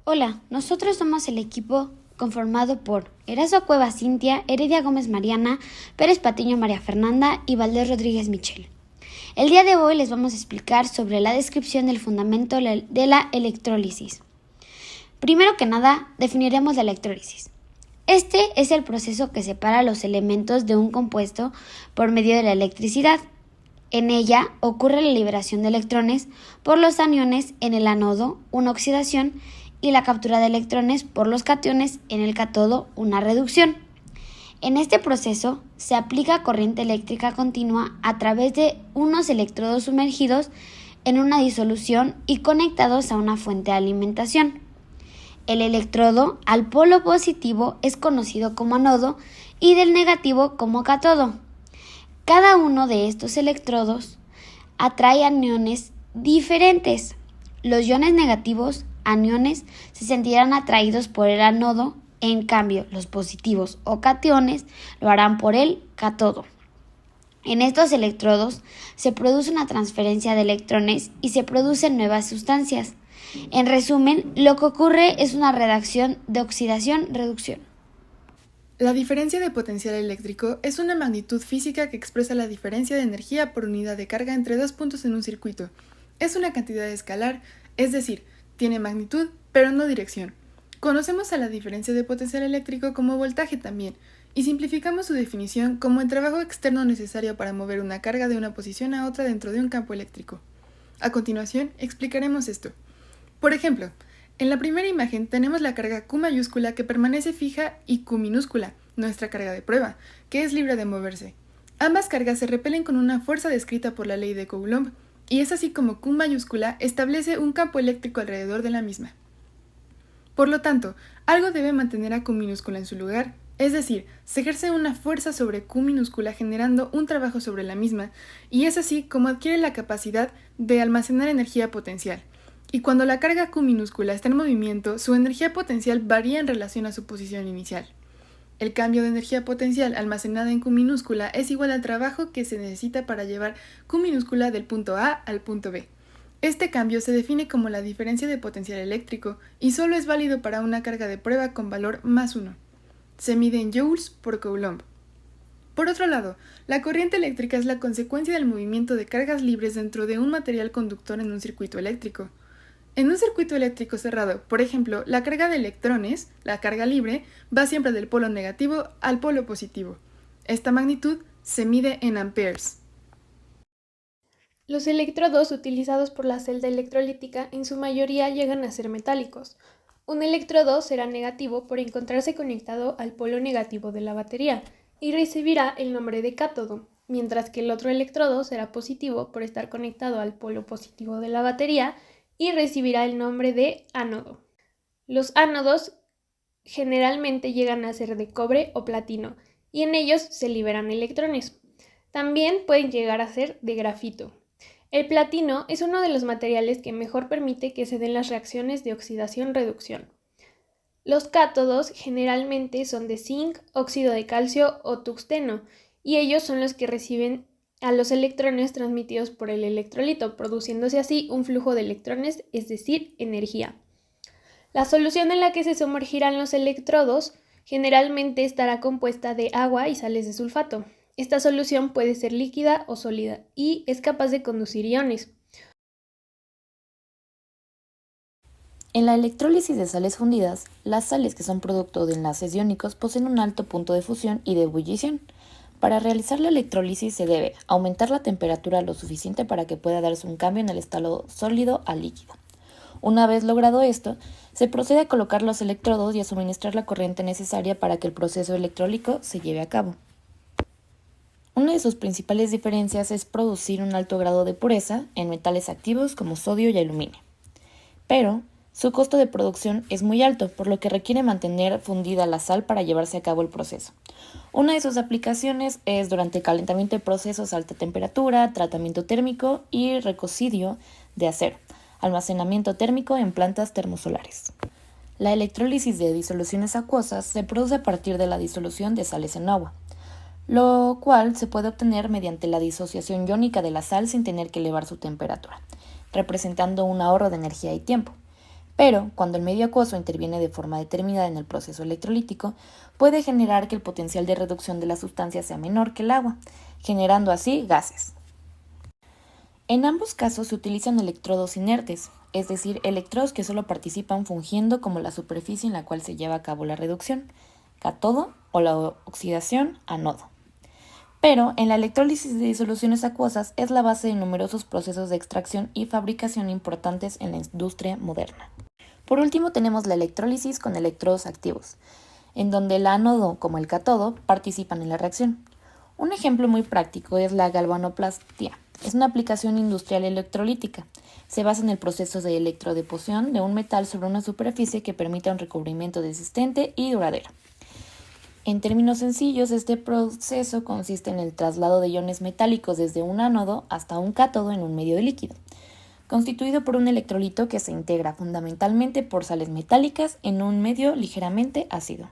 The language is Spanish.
Hola, nosotros somos el equipo conformado por Erazo Cuevas Cintia, Heredia Gómez Mariana, Pérez Patiño María Fernanda y Valdés Rodríguez Michel. El día de hoy les vamos a explicar sobre la descripción del fundamento de la electrólisis. Primero que nada, definiremos la electrólisis. Este es el proceso que separa los elementos de un compuesto por medio de la electricidad. En ella ocurre la liberación de electrones por los aniones en el ánodo, una oxidación, y la captura de electrones por los cationes en el cátodo, una reducción. En este proceso se aplica corriente eléctrica continua a través de unos electrodos sumergidos en una disolución y conectados a una fuente de alimentación. El electrodo al polo positivo es conocido como ánodo y del negativo como cátodo. Cada uno de estos electrodos atrae aniones diferentes. Los iones negativos, aniones, se sentirán atraídos por el ánodo, en cambio los positivos o cationes lo harán por el cátodo. En estos electrodos se produce una transferencia de electrones y se producen nuevas sustancias. En resumen, lo que ocurre es una reacción de oxidación-reducción. La diferencia de potencial eléctrico es una magnitud física que expresa la diferencia de energía por unidad de carga entre dos puntos en un circuito. Es una cantidad escalar, es decir, tiene magnitud, pero no dirección. Conocemos a la diferencia de potencial eléctrico como voltaje también, y simplificamos su definición como el trabajo externo necesario para mover una carga de una posición a otra dentro de un campo eléctrico. A continuación, explicaremos esto. Por ejemplo, en la primera imagen tenemos la carga Q mayúscula que permanece fija y Q minúscula, nuestra carga de prueba, que es libre de moverse. Ambas cargas se repelen con una fuerza descrita por la ley de Coulomb, y es así como Q mayúscula establece un campo eléctrico alrededor de la misma. Por lo tanto, algo debe mantener a Q minúscula en su lugar, es decir, se ejerce una fuerza sobre Q minúscula generando un trabajo sobre la misma, y es así como adquiere la capacidad de almacenar energía potencial. Y cuando la carga Q minúscula está en movimiento, su energía potencial varía en relación a su posición inicial. El cambio de energía potencial almacenada en Q minúscula es igual al trabajo que se necesita para llevar Q minúscula del punto A al punto B. Este cambio se define como la diferencia de potencial eléctrico y solo es válido para una carga de prueba con valor +1. Se mide en joules por Coulomb. Por otro lado, la corriente eléctrica es la consecuencia del movimiento de cargas libres dentro de un material conductor en un circuito eléctrico. En un circuito eléctrico cerrado, por ejemplo, la carga de electrones, la carga libre, va siempre del polo negativo al polo positivo. Esta magnitud se mide en amperes. Los electrodos utilizados por la celda electrolítica en su mayoría llegan a ser metálicos. Un electrodo será negativo por encontrarse conectado al polo negativo de la batería y recibirá el nombre de cátodo, mientras que el otro electrodo será positivo por estar conectado al polo positivo de la batería y recibirá el nombre de ánodo. Los ánodos generalmente llegan a ser de cobre o platino y en ellos se liberan electrones. También pueden llegar a ser de grafito. El platino es uno de los materiales que mejor permite que se den las reacciones de oxidación-reducción. Los cátodos generalmente son de zinc, óxido de calcio o tungsteno, y ellos son los que reciben a los electrones transmitidos por el electrolito, produciéndose así un flujo de electrones, es decir, energía. La solución en la que se sumergirán los electrodos generalmente estará compuesta de agua y sales de sulfato. Esta solución puede ser líquida o sólida y es capaz de conducir iones. En la electrólisis de sales fundidas, las sales que son producto de enlaces iónicos poseen un alto punto de fusión y de ebullición. Para realizar la electrólisis se debe aumentar la temperatura lo suficiente para que pueda darse un cambio en el estado sólido a líquido. Una vez logrado esto, se procede a colocar los electrodos y a suministrar la corriente necesaria para que el proceso electrólico se lleve a cabo. Una de sus principales diferencias es producir un alto grado de pureza en metales activos como sodio y aluminio. Pero su costo de producción es muy alto, por lo que requiere mantener fundida la sal para llevarse a cabo el proceso. Una de sus aplicaciones es durante el calentamiento de procesos a alta temperatura, tratamiento térmico y recocidio de acero, almacenamiento térmico en plantas termosolares. La electrólisis de disoluciones acuosas se produce a partir de la disolución de sales en agua, lo cual se puede obtener mediante la disociación iónica de la sal sin tener que elevar su temperatura, representando un ahorro de energía y tiempo. Pero cuando el medio acuoso interviene de forma determinada en el proceso electrolítico, puede generar que el potencial de reducción de la sustancia sea menor que el agua, generando así gases. En ambos casos se utilizan electrodos inertes, es decir, electrodos que solo participan fungiendo como la superficie en la cual se lleva a cabo la reducción, cátodo, o la oxidación, ánodo. Pero en la electrólisis de disoluciones acuosas es la base de numerosos procesos de extracción y fabricación importantes en la industria moderna. Por último tenemos la electrólisis con electrodos activos, en donde el ánodo como el cátodo participan en la reacción. Un ejemplo muy práctico es la galvanoplastia. Es una aplicación industrial electrolítica. Se basa en el proceso de electrodeposición de un metal sobre una superficie que permita un recubrimiento resistente y duradero. En términos sencillos, este proceso consiste en el traslado de iones metálicos desde un ánodo hasta un cátodo en un medio de líquido, constituido por un electrolito que se integra fundamentalmente por sales metálicas en un medio ligeramente ácido.